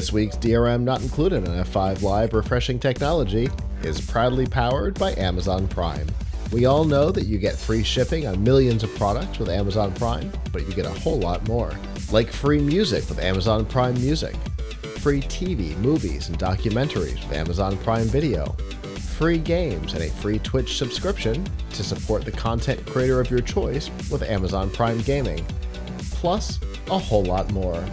This week's DRM Not Included on F5 Live Refreshing Technology is proudly powered by Amazon Prime. We all know that you get free shipping on millions of products with Amazon Prime, but you get a whole lot more. Like free music with Amazon Prime Music, free TV, movies, and documentaries with Amazon Prime Video, free games, and a free Twitch subscription to support the content creator of your choice with Amazon Prime Gaming, plus a whole lot more.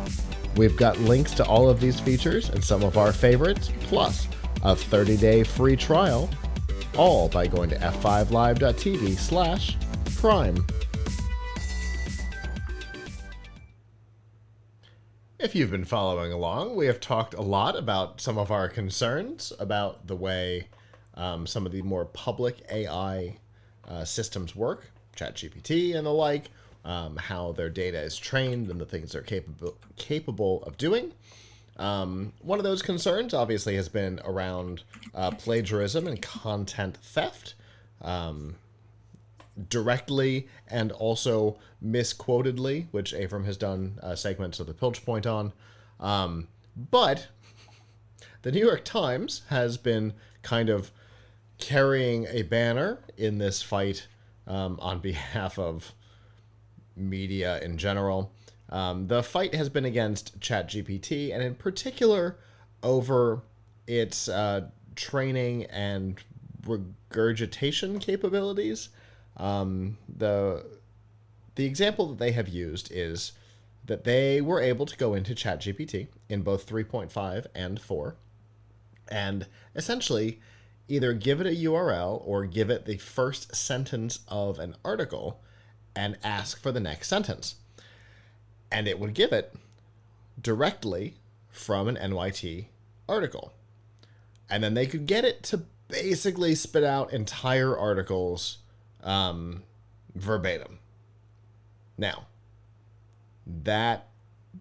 We've got links to all of these features and some of our favorites, plus a 30-day free trial, all by going to f5live.tv/prime. If you've been following along, we have talked a lot about some of our concerns about the way some of the more public AI systems work, ChatGPT and the like, how their data is trained and the things they're capable of doing. One of those concerns obviously has been around plagiarism and content theft, directly and also misquotedly, which Avram has done segments of the Pilch Point on. But the New York Times has been kind of carrying a banner in this fight on behalf of media in general. The fight has been against ChatGPT, and in particular over its training and regurgitation capabilities. The example that they have used is that they were able to go into ChatGPT in both 3.5 and 4 and essentially either give it a URL or give it the first sentence of an article and ask for the next sentence. And it would give it directly from an NYT article. And then they could get it to basically spit out entire articles verbatim. Now, that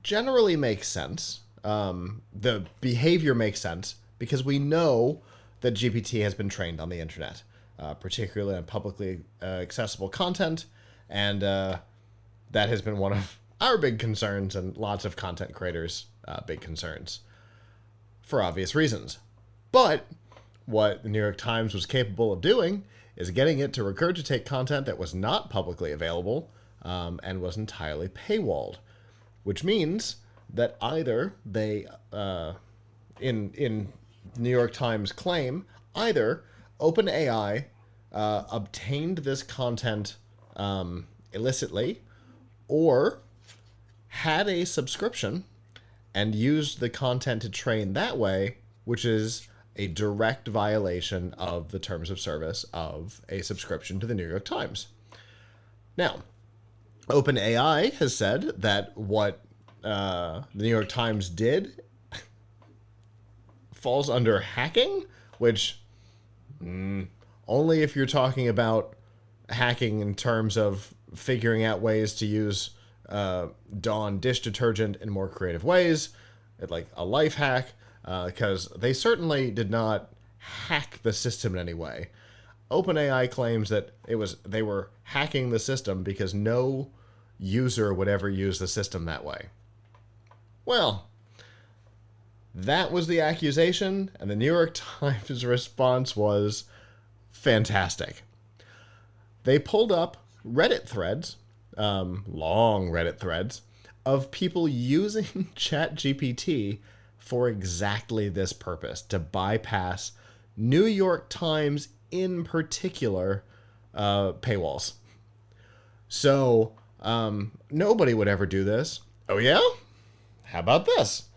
generally makes sense. The behavior makes sense because we know that GPT has been trained on the internet, particularly on publicly accessible content. And that has been one of our big concerns and lots of content creators' big concerns for obvious reasons. But what the New York Times was capable of doing is getting it to regurgitate content that was not publicly available and was entirely paywalled, which means that either they, in New York Times claim, either OpenAI obtained this content illicitly, or had a subscription and used the content to train that way, which is a direct violation of the terms of service of a subscription to the New York Times. Now, OpenAI has said that what the New York Times did falls under hacking, which only if you're talking about hacking in terms of figuring out ways to use Dawn dish detergent in more creative ways, like a life hack, because they certainly did not hack the system in any way. OpenAI claims that they were hacking the system because no user would ever use the system that way. Well, that was the accusation, and the New York Times response was fantastic. They pulled up Reddit threads, long Reddit threads, of people using ChatGPT for exactly this purpose, to bypass New York Times in particular paywalls. So nobody would ever do this. Oh yeah? How about this?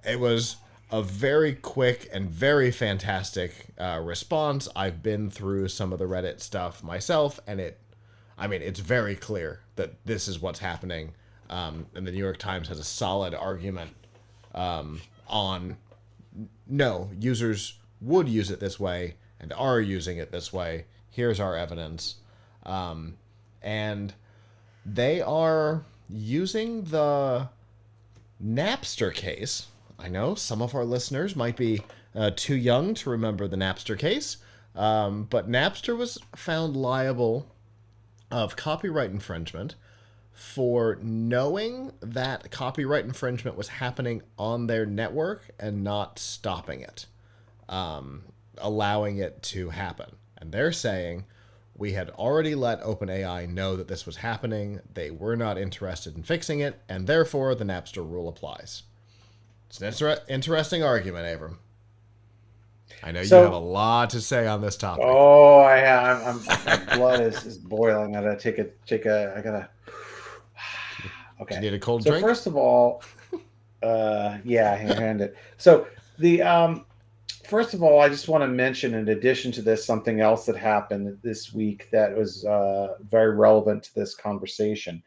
It was a very quick and very fantastic response. I've been through some of the Reddit stuff myself, and it's very clear that this is what's happening. And the New York Times has a solid argument on no, users would use it this way and are using it this way. Here's our evidence. And they are using the Napster case. I know some of our listeners might be too young to remember the Napster case, but Napster was found liable of copyright infringement for knowing that copyright infringement was happening on their network and not stopping it, allowing it to happen. And they're saying we had already let OpenAI know that this was happening. They were not interested in fixing it, and therefore the Napster rule applies. It's an interesting argument, Abram. I know you have a lot to say on this topic. Oh, my blood is boiling. I gotta I gotta. Okay. Do you need a cold So drink? first of all, yeah, hand it. So the first of all, I just want to mention, in addition to this, something else that happened this week that was very relevant to this conversation.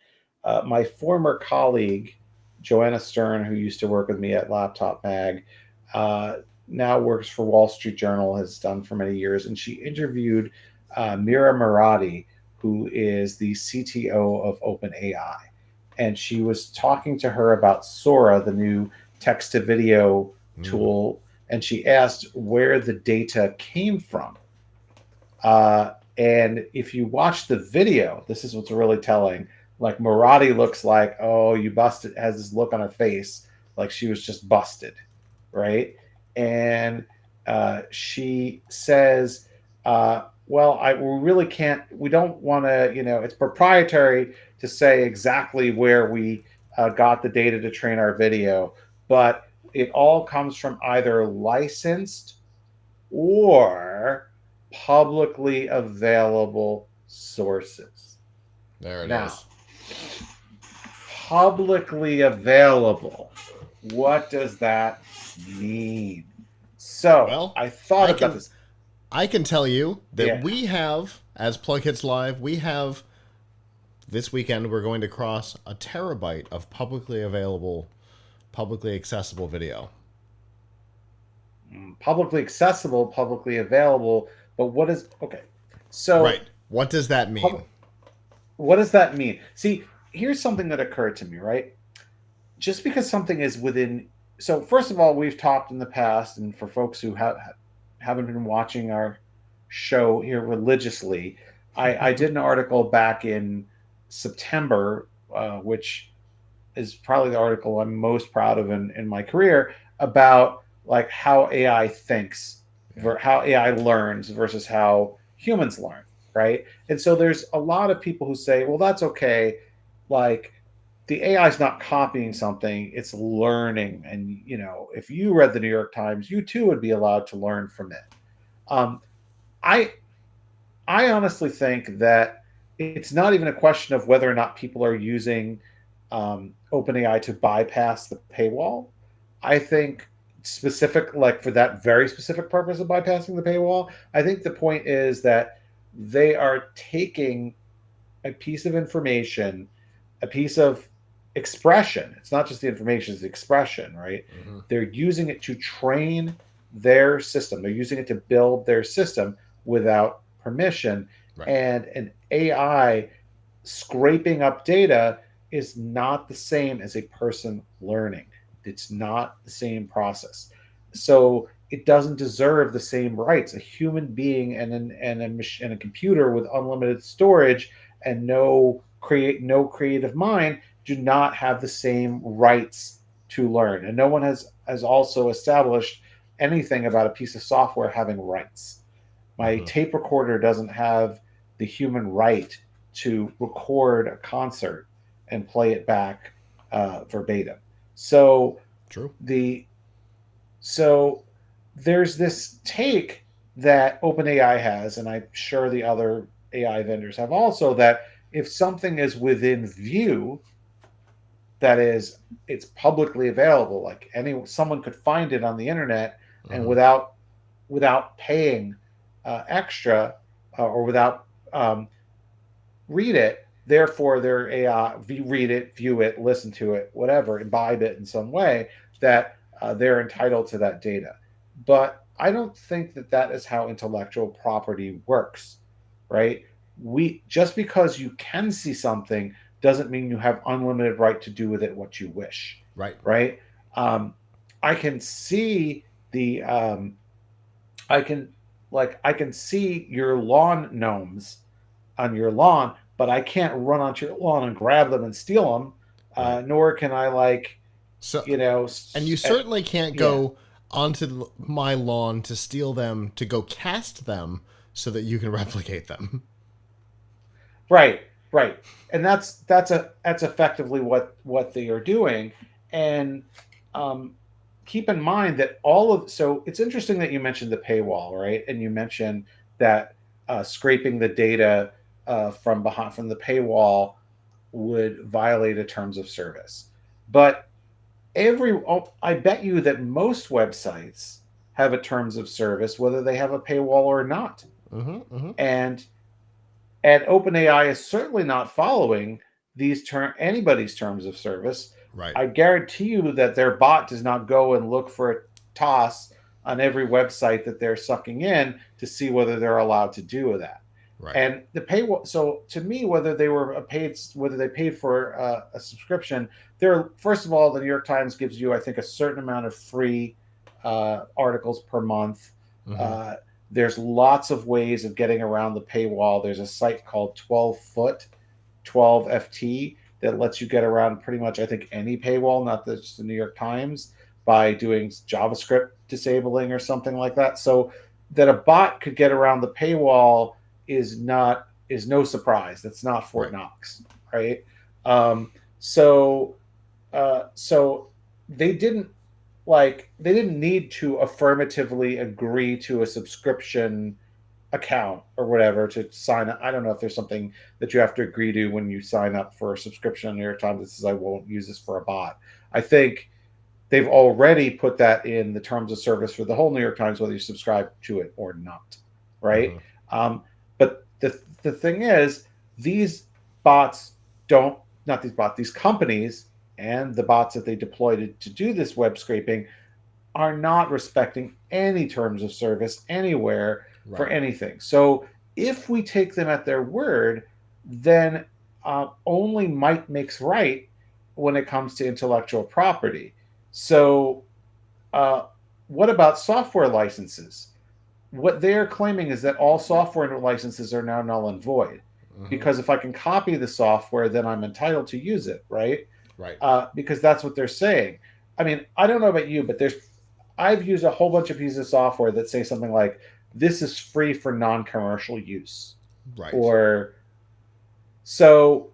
My former colleague, Joanna Stern, who used to work with me at Laptop Mag, uh, now works for Wall Street Journal, has done for many years, and she interviewed Mira Murati, who is the CTO of OpenAI. And she was talking to her about Sora, the new text to video tool, and she asked where the data came from. And if you watch the video, this is what's really telling. Like, Murati looks like, oh, you busted, has this look on her face like she was just busted, right? And she says, well, we really can't, we don't want to, it's proprietary to say exactly where we got the data to train our video, but it all comes from either licensed or publicly available sources. There it Now, is. publicly available, what does that mean? So Well, I thought about this. I can tell you that Yeah. we have, as PLUGHITZ Live, we have this weekend we're going to cross a terabyte of publicly available, publicly accessible video. Publicly accessible, publicly available, but what is okay? So Right. What does that mean? what does that mean? See, here's something that occurred to me, right? Just because something is within, so first of all, we've talked in the past, and for folks who haven't been watching our show here religiously, I did an article back in September, which is probably the article I'm most proud of in my career, about like how AI thinks, how AI learns versus how humans learn, right? And so there's a lot of people who say, well, that's okay, like the AI is not copying something, it's learning. And if you read the New York Times, you too would be allowed to learn from it. Um, I I honestly think that it's not even a question of whether or not people are using OpenAI to bypass the paywall. I think specific, like for that very specific purpose of bypassing the paywall, I think the point is that they are taking a piece of information, a piece of expression. It's not just the information, it's the expression, right? Mm-hmm. They're using it to train their system. They're using it to build their system without permission. Right. And an AI scraping up data is not the same as a person learning. It's not the same process. So it doesn't deserve the same rights. A human being and a computer with unlimited storage and no creative mind do not have the same rights to learn. And no one has also established anything about a piece of software having rights. My Mm-hmm. tape recorder doesn't have the human right to record a concert and play it back verbatim. So True. the so there's this take that OpenAI has, and I'm sure the other AI vendors have also, that if something is within view, that is, it's publicly available, like someone could find it on the internet, and Mm-hmm. without paying extra, or without read it. Therefore, their AI read it, view it, listen to it, whatever, imbibe it in some way, that they're entitled to that data. But I don't think that that is how intellectual property works, right? We just because you can see something doesn't mean you have unlimited right to do with it what you wish, Right. right? Um, I can see the I can I can see your lawn gnomes on your lawn, but I can't run onto your lawn and grab them and steal them. Right. Nor can I like, So, you know, and you certainly can't yeah, go onto my lawn to steal them to go cast them so that you can replicate them. right, right, and that's effectively what they are doing, and um, keep in mind that all of so it's interesting that you mentioned the paywall, right, and you mentioned that scraping the data from the paywall would violate a terms of service, but I bet you that most websites have a terms of service, whether they have a paywall or not. Mm-hmm. And OpenAI is certainly not following anybody's terms of service. Right. I guarantee you that their bot does not go and look for a toss on every website that they're sucking in to see whether they're allowed to do that. Right. And the paywall. So to me, whether they paid for a subscription, there. First of all, the New York Times gives you, I think, a certain amount of free articles per month. Mm-hmm. Uh, there's lots of ways of getting around the paywall. There's a site called 12foot, 12FT, that lets you get around pretty much, I think, any paywall, not just the New York Times, by doing JavaScript disabling or something like that. So that a bot could get around the paywall is no surprise. That's not Fort Right. Knox, right? Um, so so they didn't they didn't need to affirmatively agree to a subscription account or whatever to sign up. I don't know if there's something that you have to agree to when you sign up for a subscription on New York Times that says I won't use this for a bot. I think they've already put that in the terms of service for the whole New York Times, whether you subscribe to it or not, right? Mm-hmm. But the thing is, these bots don't not these bots, these companies and the bots that they deployed to do this web scraping are not respecting any terms of service anywhere for Right. anything. So if we take them at their word, then only might makes right when it comes to intellectual property. So, uh, what about software licenses? What they're claiming is that all software licenses are now null and void. Mm-hmm. Because if I can copy the software, then I'm entitled to use it, right? Right. Because that's what they're saying. I mean, I don't know about you, but I've used a whole bunch of pieces of software that say something like, "This is free for non-commercial use," Right. or so.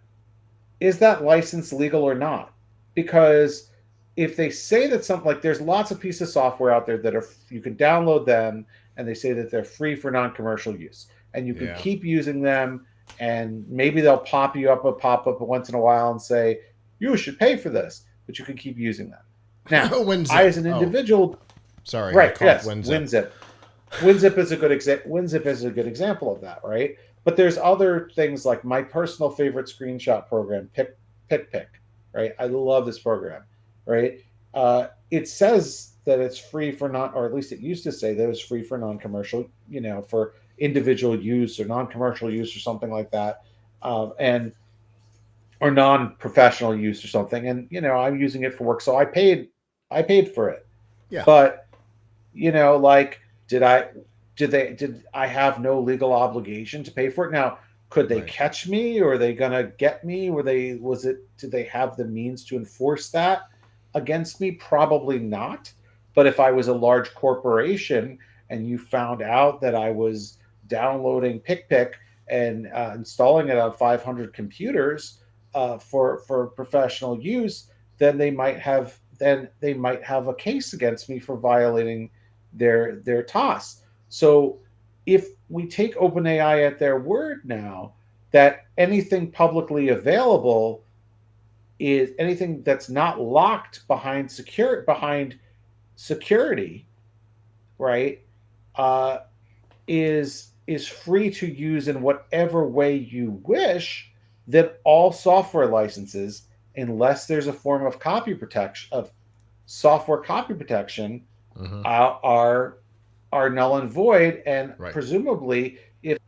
Is that license legal or not? Because if they say that something like there's lots of pieces of software out there that are you can download them and they say that they're free for non-commercial use and you can Yeah. keep using them and maybe they'll pop up once in a while and say you should pay for this, but you can keep using them. Now, I WinZip. as an Oh, individual, sorry. I right, coughed yes, WinZip. WinZip. WinZip is a good example of that, right? But there's other things like my personal favorite screenshot program, PickPick, right? I love this program, right? It says that it's free for non, or at least it used to say that it's free for non-commercial, for individual use or non-commercial use or something like that, and or non-professional use or something. And I'm using it for work, so I paid for it, Yeah. but like did I did I have no legal obligation to pay for it? Now, could they Right. catch me or are they gonna get me? Did they have the means to enforce that against me? Probably not. But if I was a large corporation and you found out that I was downloading PickPick and installing it on 500 computers for professional use, then they might have a case against me for violating their TOS. So if we take OpenAI at their word now that anything publicly available is anything that's not locked behind security, right? Uh, is free to use in whatever way you wish, then all software licenses, unless there's a form of copy protection of software copy protection, Mm-hmm. are null and void. And Right. presumably, if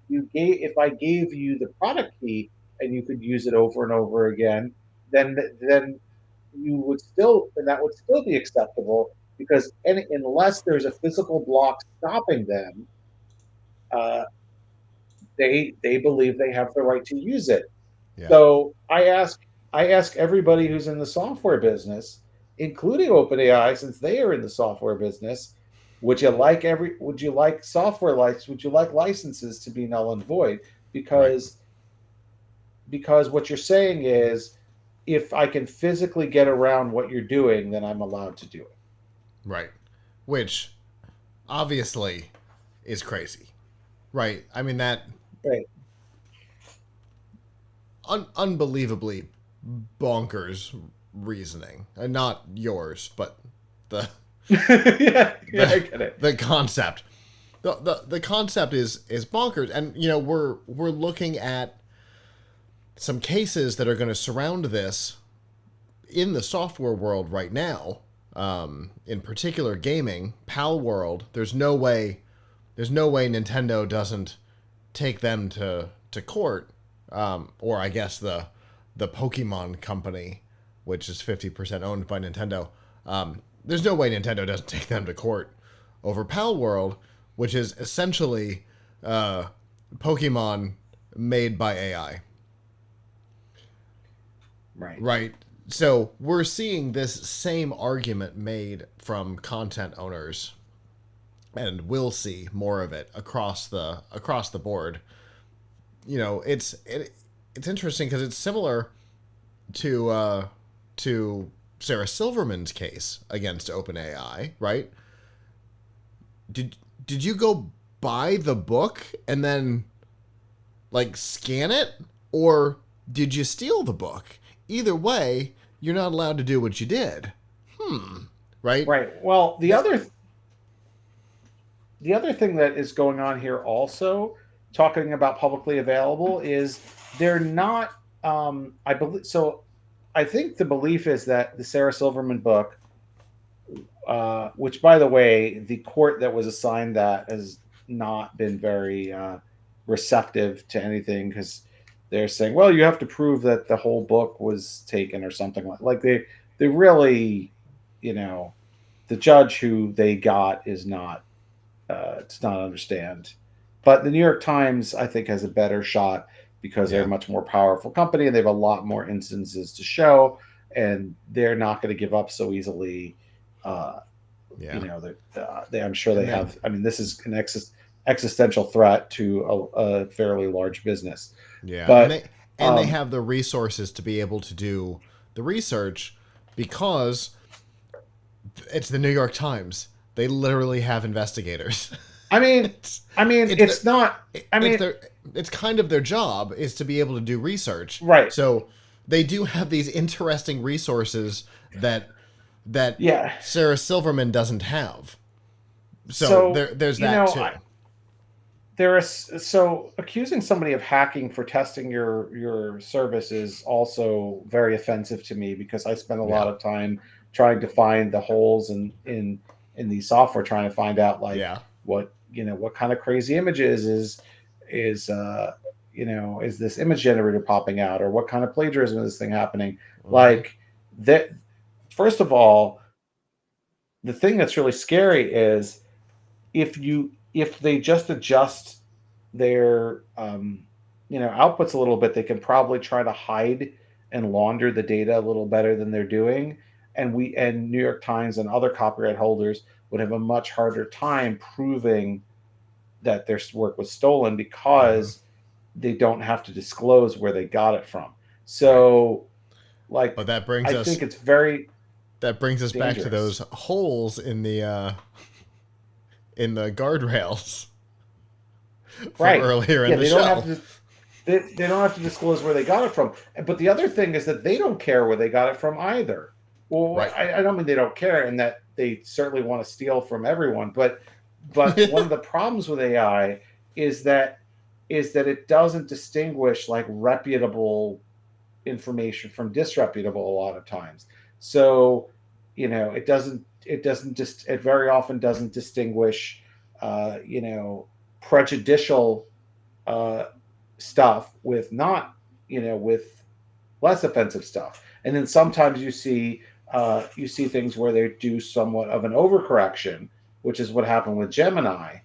I gave you the product key and you could use it over and over again, then that would still be acceptable because unless there's a physical block stopping them, uh, they believe they have the right to use it. Yeah. So I ask everybody who's in the software business, including OpenAI, since they are in the software business, would you like software license? Would you like licenses to be null and void? Right. Because what you're saying is, if I can physically get around what you're doing, then I'm allowed to do it. Right. Which obviously is crazy. Right. I mean that Right. unbelievably bonkers reasoning. Not yours, but the Yeah, yeah, I the get it. the concept. The concept is bonkers, and we're looking at some cases that are going to surround this in the software world right now. In particular, gaming, Pal World. There's no way Nintendo doesn't take them to court, or I guess the Pokemon company, which is 50% owned by Nintendo. There's no way Nintendo doesn't take them to court over Pal World, which is essentially Pokemon made by AI. Right. Right. So we're seeing this same argument made from content owners, and we'll see more of it across the board. It's interesting because it's similar to Sarah Silverman's case against OpenAI, right? Did you go buy the book and then like scan it, or did you steal the book? Either way, you're not allowed to do what you did. Right? Right. Well, That the other thing that is going on here also, talking about publicly available, is they're not I believe so. I think the belief is that the Sarah Silverman book, which by the way, the court that was assigned that has not been very receptive to anything, because they're saying, well, you have to prove that the whole book was taken or something like they really, you know, the judge who they got is not does not understand. But the New York Times, I think, has a better shot because they're a yeah. much more powerful company and they have a lot more instances to show, and they're not going to give up so easily. Uh, Yeah. I'm sure they And then have. I mean, this is an existential threat to a fairly large business, yeah, but and they um, have the resources to be able to do the research because it's the New York Times. They literally have investigators. I mean, it's it's their it's not. I it's mean, their it's kind of their job is to be able to do research. right? So they do have these interesting resources that Yeah. Sarah Silverman doesn't have. So So there's that too. there is, so accusing somebody of hacking for testing your service is also very offensive to me, because I spend a lot Yeah. of time trying to find the holes in the software, trying to find out like Yeah. what kind of crazy images is is this image generator popping out, or what kind of plagiarism is this thing happening, Hmm. like that. First of all, the thing that's really scary is, if they just adjust their outputs a little bit, they can probably try to hide and launder the data a little better than they're doing. And New York Times and other copyright holders would have a much harder time proving that their work was stolen, Hmm. because they don't have to disclose where they got it from. Right. So, But like, that brings I us think it's very back to those dangerous. holes in the guardrails from Right. earlier in Yeah, the they don't have show. to they don't have to disclose where they got it from. But the other thing is that they don't care where they got it from either. Well, Right. I don't mean they don't care, and that they certainly want to steal from everyone. But one Yeah. of the problems with AI is that it doesn't distinguish like reputable information from disreputable a lot of times. So, it very often doesn't distinguish prejudicial uh, stuff with not, with less offensive stuff. And then sometimes you see things where they do somewhat of an overcorrection, which is what happened with Gemini,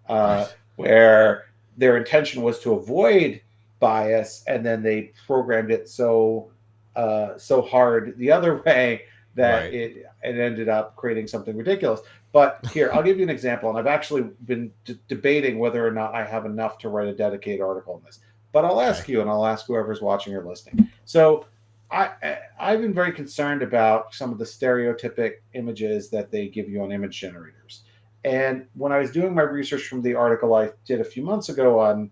uh, Right. where their intention was to avoid bias, and then they programmed it so hard the other way that Right. it ended up creating something ridiculous. But here, I'll give you an example, and I've actually been debating whether or not I have enough to write a dedicated article on this. But I'll Okay. ask you, and I'll ask whoever's watching or listening. So I I've been very concerned about some of the stereotypic images that they give you on image generators. And when I was doing my research from the article I did a few months ago on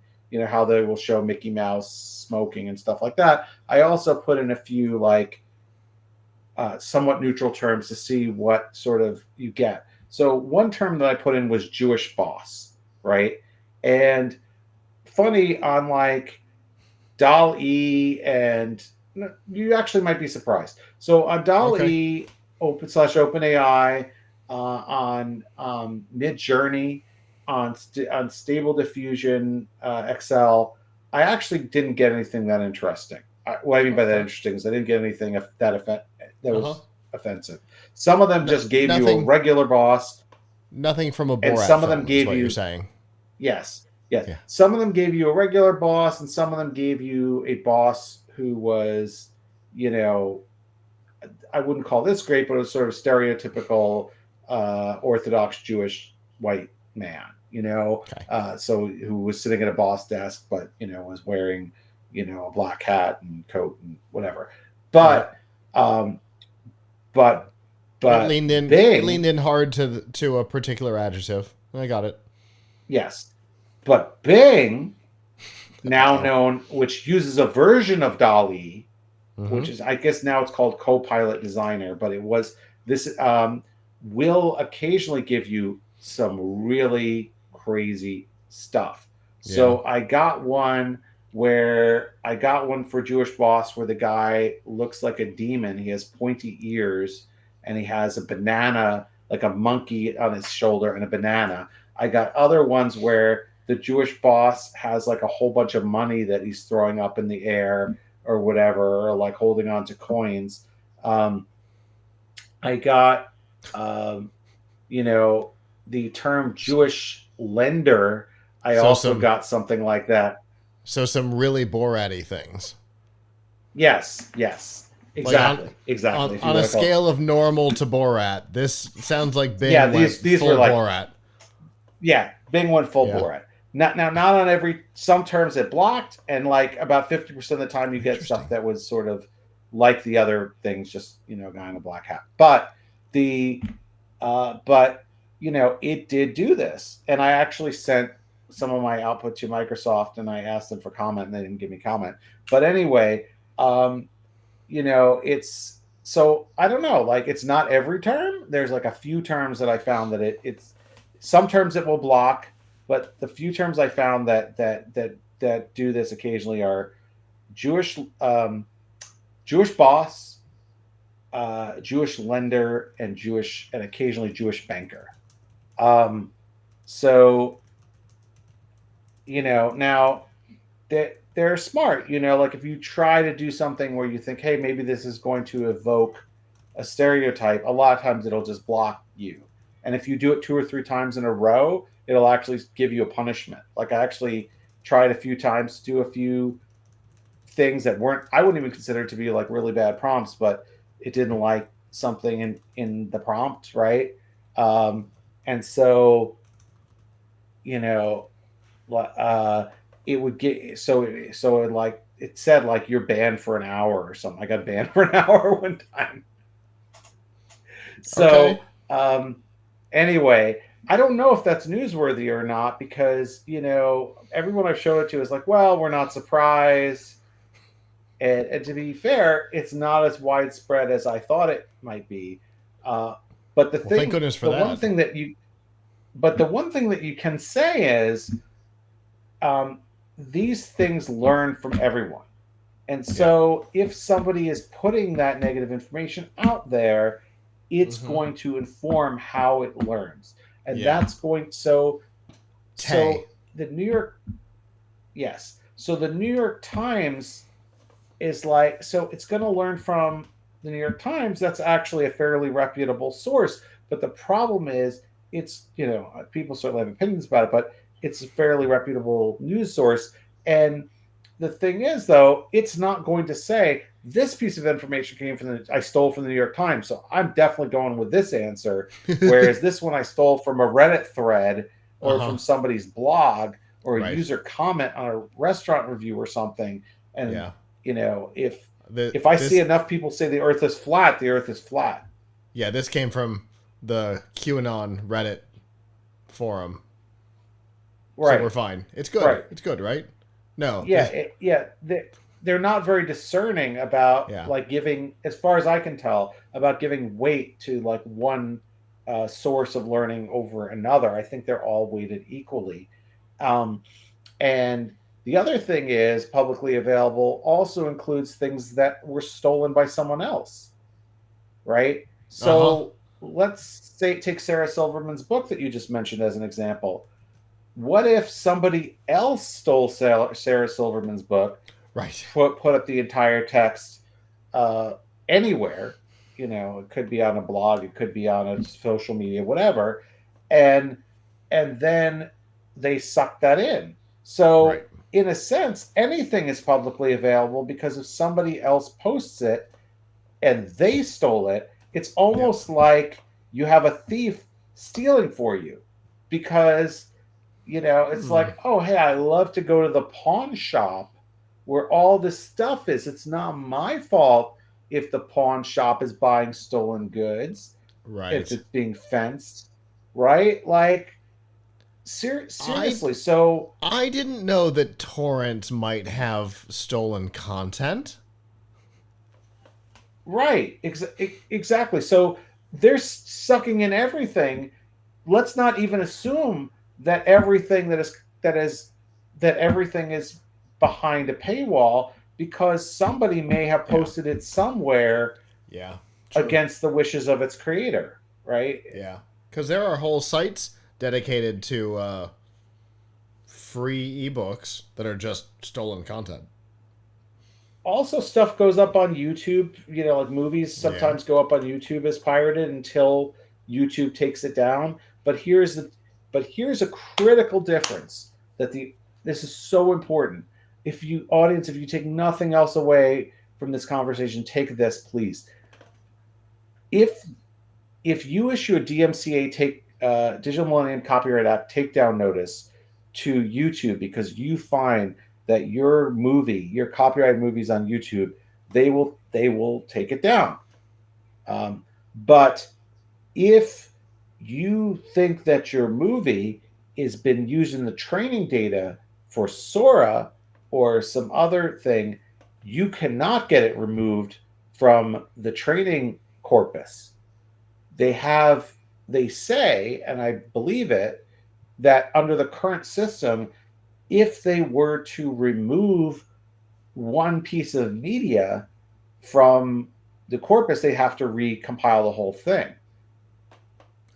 how they will show Mickey Mouse smoking and stuff like that, I also put in a few like somewhat neutral terms to see what sort of you get. So one term that I put in was Jewish boss, right? And funny on like DAL-E, and you actually might be surprised. So on Okay. DAL-E, OpenAI, on Mid Journey, on Stable Diffusion XL, I actually didn't get anything that interesting. What I mean by that Okay. interesting is I didn't get anything that Uh-huh. was offensive. Some of them No, just gave you a nothing regular boss, nothing from a and Borat some of them film is gave what you're you saying. yes, yes. Yeah. Some of them gave you a regular boss, and some of them gave you a boss who was, you know, I wouldn't call this great, but it was sort of stereotypical Orthodox Jewish white man, Okay. so who was sitting at a boss desk, but was wearing, a black hat and coat and whatever. Right. But, um, but, It but leaned in it Bing, leaned in hard to a particular adjective. I got it. yes, but Bing, now Uh-oh. known, which uses a version of DALL-E, which Mhm. is, I guess now it's called Copilot Designer, but it was this, will occasionally give you some really crazy stuff. Yeah. So I got one for Jewish Boss where the guy looks like a demon. He has pointy ears and he has a banana, like a monkey on his shoulder and a banana. I got other ones where the Jewish boss has like a whole bunch of money that he's throwing up in the air or whatever, or like holding on to coins. Um, I got, um, you know, the term Jewish lender. I So also some got something like that. some really Borat-y things. Yes, yes, Like on exactly. If you on a want to call it, scale of normal to Borat, this sounds like yeah, Bing went these were full like, Borat. yeah, Bing went full Yeah. bore at. Not on every. Some terms it blocked, and like about 50% of the time you get stuff Interesting. that was sort of like the other things, just guy in a black hat. But the but it did do this, and I actually sent some of my output to Microsoft, and I asked them for comment, and they didn't give me comment. But anyway, um, it's so I don't know. Like it's not every term. There's like a few terms that I found that it's some terms it will block, but the few terms I found that do this occasionally are Jewish Jewish boss, Jewish lender, and occasionally Jewish banker. Um, so now they're smart. Like if you try to do something where you think, hey, maybe this is going to evoke a stereotype, a lot of times it'll just block you. And if you do it 2 or 3 times in a row, it'll actually give you a punishment. Like I actually tried a few times to do a few things that weren't, I wouldn't even consider it to be like really bad prompts, but it didn't like something in the prompt, right? And so, you know, uh, it would get so it like it said like you're banned for an hour or something. I got banned for an hour one time. Okay. So anyway, I don't know if that's newsworthy or not because everyone I've showed it to is like, well, we're not surprised. And to be fair, it's not as widespread as I thought it might be. Uh, but Well, thank goodness for the one that. thing that you, but the one thing that you can say is um, these things learn from everyone. And Yeah. so if somebody is putting that negative information out there, it's Mhm. going to inform how it learns. And Yeah. that's going so Tay. the New York yes. So the New York Times is like so it's going to learn from the New York Times. That's actually a fairly reputable source. But the problem is it's people certainly have opinions about it, but it's a fairly reputable news source. And the thing is, though, it's not going to say this piece of information came from I stole from the New York Times, so I'm definitely going with this answer. Whereas this one I stole from a Reddit thread or Uh-huh. from somebody's blog or a Right. user comment on a restaurant review or something. And Yeah. if I see This enough people say the Earth is flat, the Earth is flat. yeah, this came from the QAnon Reddit forum. So we're Right. fine. It's good. Right. It's good, right? No. Yeah, they're not very discerning about Yeah. like giving, as far as I can tell, about giving weight to like one source of learning over another. I think they're all weighted equally. Um, and the other thing is publicly available also includes things that were stolen by someone else, right? Uh-huh. So let's say take Sarah Silverman's book that you just mentioned as an example. What if somebody else stole Sarah Silverman's book, Right. put up the entire text uh, anywhere? It could be on a blog, it could be on a social media, whatever, and then they suck that in. Right. So, in a sense, anything is publicly available because if somebody else posts it and they stole it, it's Yep. almost like you have a thief stealing for you because it's Hmm. like, oh, hey, I love to go to the pawn shop where all this stuff is. It's not my fault if the pawn shop is buying stolen goods, if Right. it's being fenced, right? Like, I seriously. So, I didn't know that torrents might have stolen content. right, exactly. So they're sucking in everything. Let's not even assume that that is that everything is behind a paywall because somebody may have Yeah. posted it somewhere Yeah. True. against the wishes of its creator, right? Yeah. Because there are whole sites dedicated to free ebooks that are just stolen content. Also, stuff goes up on YouTube. Like movies Yeah. sometimes go up on YouTube as pirated until YouTube takes it down. But here's a critical difference that the this is so important. If you take nothing else away from this conversation, take this, please. If if you issue a DMCA Digital Millennium Copyright Act takedown notice to YouTube because you find that your copyrighted movies on YouTube, they will take it down. But if you think that your movie has been using the training data for Sora or some other thing, you cannot get it removed from the training corpus. They have they say, and I believe it, that under the current system, if they were to remove one piece of media from the corpus, they have to recompile the whole thing.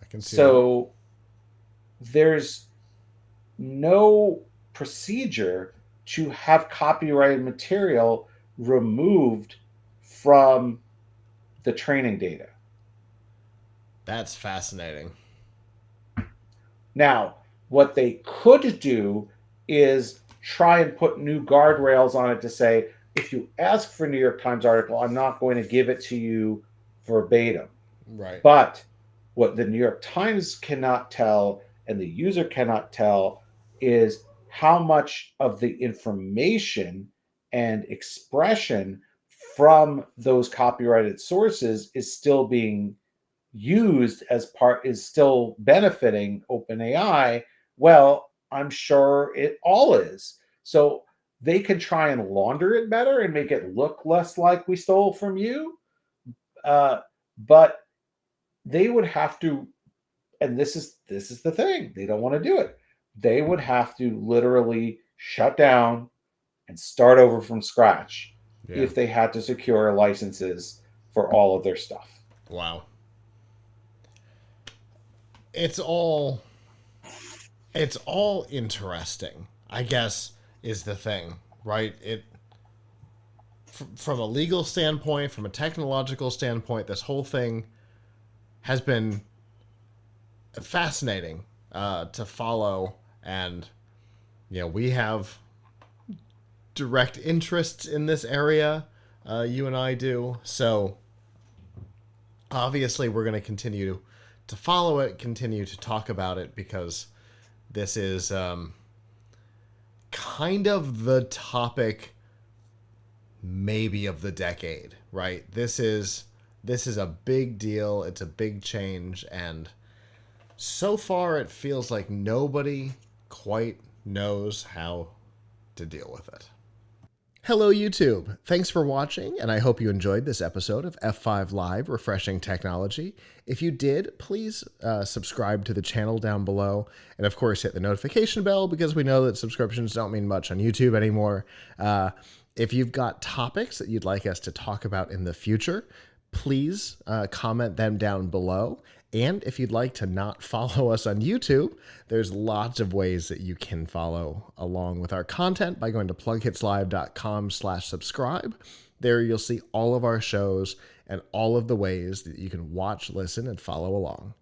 I can see that. So there's no procedure to have copyrighted material removed from the training data. That's fascinating. Now, what they could do is try and put new guardrails on it to say, if you ask for a New York Times article, I'm not going to give it to you verbatim. Right. But what the New York Times cannot tell and the user cannot tell is how much of the information and expression from those copyrighted sources is still being used is still benefiting OpenAI. Well, I'm sure it all is. So they can try and launder it better and make it look less like we stole from you. Uh, but they would have to, and this is the thing, they don't want to do it. They would have to literally shut down and start over from scratch Yeah. if they had to secure licenses for all of their stuff. Wow. It's all it's all interesting. I guess is the thing, right? From a legal standpoint, from a technological standpoint, this whole thing has been fascinating to follow, and we have direct interests in this area. You and I do. So obviously we're going to continue to follow it, continue to talk about it, because this is kind of the topic maybe of the decade, right? This is a big deal. It's a big change, and so far it feels like nobody quite knows how to deal with it. Hello, YouTube. Thanks for watching, and I hope you enjoyed this episode of F5 Live Refreshing Technology. If you did, please subscribe to the channel down below, and of course hit the notification bell, because we know that subscriptions don't mean much on YouTube anymore. If you've got topics that you'd like us to talk about in the future, please comment them down below. And if you'd like to not follow us on YouTube, there's lots of ways that you can follow along with our content by going to PLUGHITZlive.com/subscribe. There you'll see all of our shows and all of the ways that you can watch, listen, and follow along.